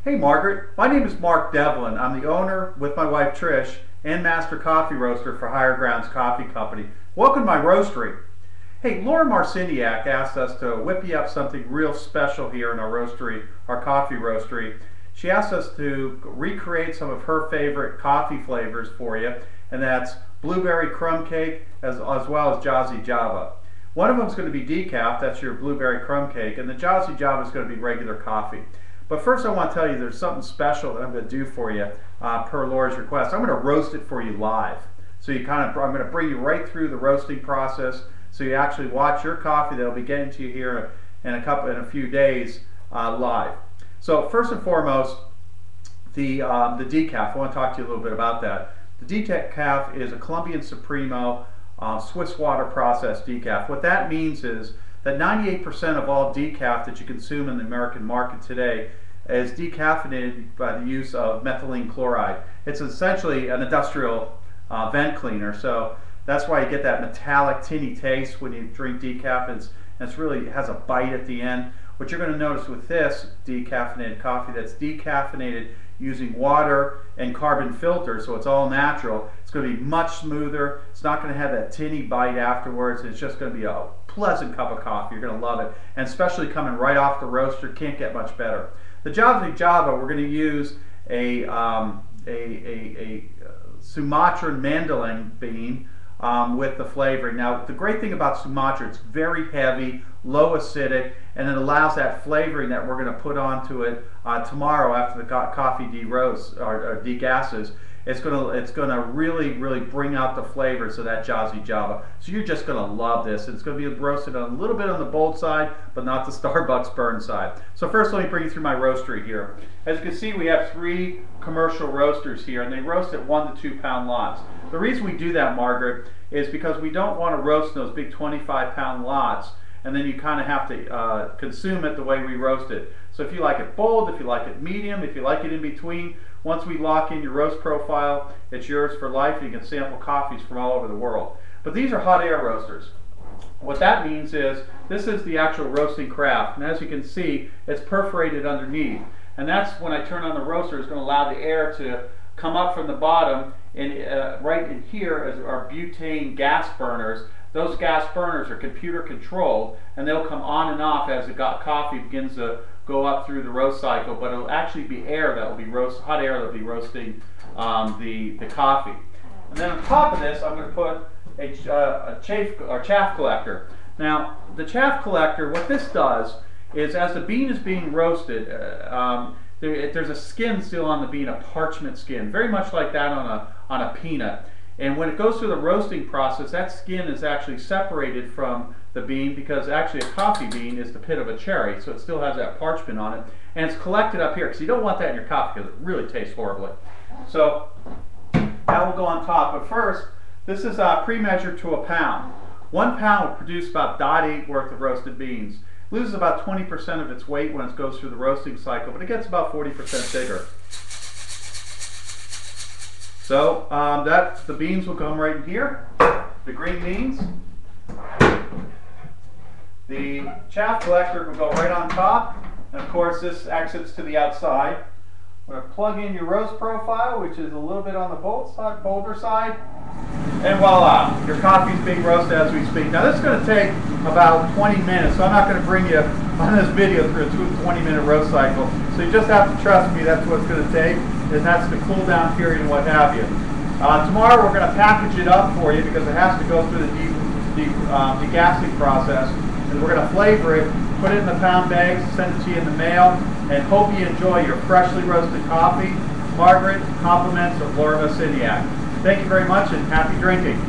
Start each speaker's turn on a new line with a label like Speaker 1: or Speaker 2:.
Speaker 1: Hey Margaret, my name is Mark Devlin. I'm the owner, with my wife Trish, and master coffee roaster for Higher Grounds Coffee Company. Welcome to my roastery. Hey, Laura Marciniak asked us to whip you up something real special here in our roastery, our coffee roastery. She asked us to recreate some of her favorite coffee flavors for you, and that's blueberry crumb cake as well as Jazzy Java. One of them is going to be decaf, that's your blueberry crumb cake, and the Jazzy Java is going to be regular coffee. But first I want to tell you there's something special that I'm going to do for you per Laura's request. I'm going to roast it for you live. So I'm going to bring you right through the roasting process so you actually watch your coffee that'll be getting to you here in a few days live. So first and foremost, the decaf. I want to talk to you a little bit about that. The decaf is a Colombian Supremo Swiss water processed decaf. What that means is that 98% of all decaf that you consume in the American market today is decaffeinated by the use of methylene chloride. It's essentially an industrial vent cleaner, so that's why you get that metallic tinny taste when you drink decaf, and it really has a bite at the end. What you're going to notice with this decaffeinated coffee, that's decaffeinated using water and carbon filter, so it's all natural. It's going to be much smoother. It's not going to have that tinny bite afterwards. It's just going to be a pleasant cup of coffee. You're going to love it, and especially coming right off the roaster, can't get much better. The Jazzy Java, we're going to use a Sumatran mandolin bean with the flavoring. Now, the great thing about Sumatra, it's very heavy, low acidic, and it allows that flavoring that we're going to put onto it tomorrow after the coffee de-roasts or degasses. It's going to really bring out the flavors of that Jazzy Java. So you're just going to love this. It's going to be roasted a little bit on the bold side, but not the Starbucks burn side. So first, let me bring you through my roastery here. As you can see, we have 3 commercial roasters here, and they roast at 1 to 2 pound lots. The reason we do that, Margaret, is because we don't want to roast those big 25-pound lots, and then you kind of have to consume it the way we roast it. So if you like it bold, if you like it medium, if you like it in between, once we lock in your roast profile, it's yours for life. You can sample coffees from all over the world. But these are hot air roasters. What that means is this is the actual roasting craft, and as you can see, it's perforated underneath. And that's when I turn on the roaster, it's going to allow the air to come up from the bottom, and right in here is our butane gas burners. Those gas burners are computer controlled, and they'll come on and off as the coffee begins to go up through the roast cycle, but it'll actually be air that will be hot air that will be roasting the coffee. And then on top of this, I'm going to put a chaff collector. Now, the chaff collector, what this does is as the bean is being roasted, there's a skin still on the bean, a parchment skin, very much like that on a peanut. And when it goes through the roasting process, that skin is actually separated from the bean, because actually a coffee bean is the pit of a cherry, so it still has that parchment on it, and it's collected up here, because you don't want that in your coffee because it really tastes horribly. So that will go on top, but first, this is pre-measured to a pound. 1 pound will produce about 0.8 worth of roasted beans. It loses about 20% of its weight when it goes through the roasting cycle, but it gets about 40% bigger. So the beans will come right in here, the green beans. The chaff collector will go right on top, and of course this exits to the outside. I'm going to plug in your roast profile, which is a little bit on the bolder side, and voila, your coffee is being roasted as we speak. Now this is going to take about 20 minutes, so I'm not going to bring you on this video through a 20-minute roast cycle. So you just have to trust me, that's what it's going to take, and that's the cool down period and what have you. Tomorrow we're going to package it up for you because it has to go through the degassing process. And we're going to flavor it, put it in the pound bags, send it to you in the mail, and hope you enjoy your freshly roasted coffee. Margaret, compliments of Laura Marciniak. Thank you very much, and happy drinking.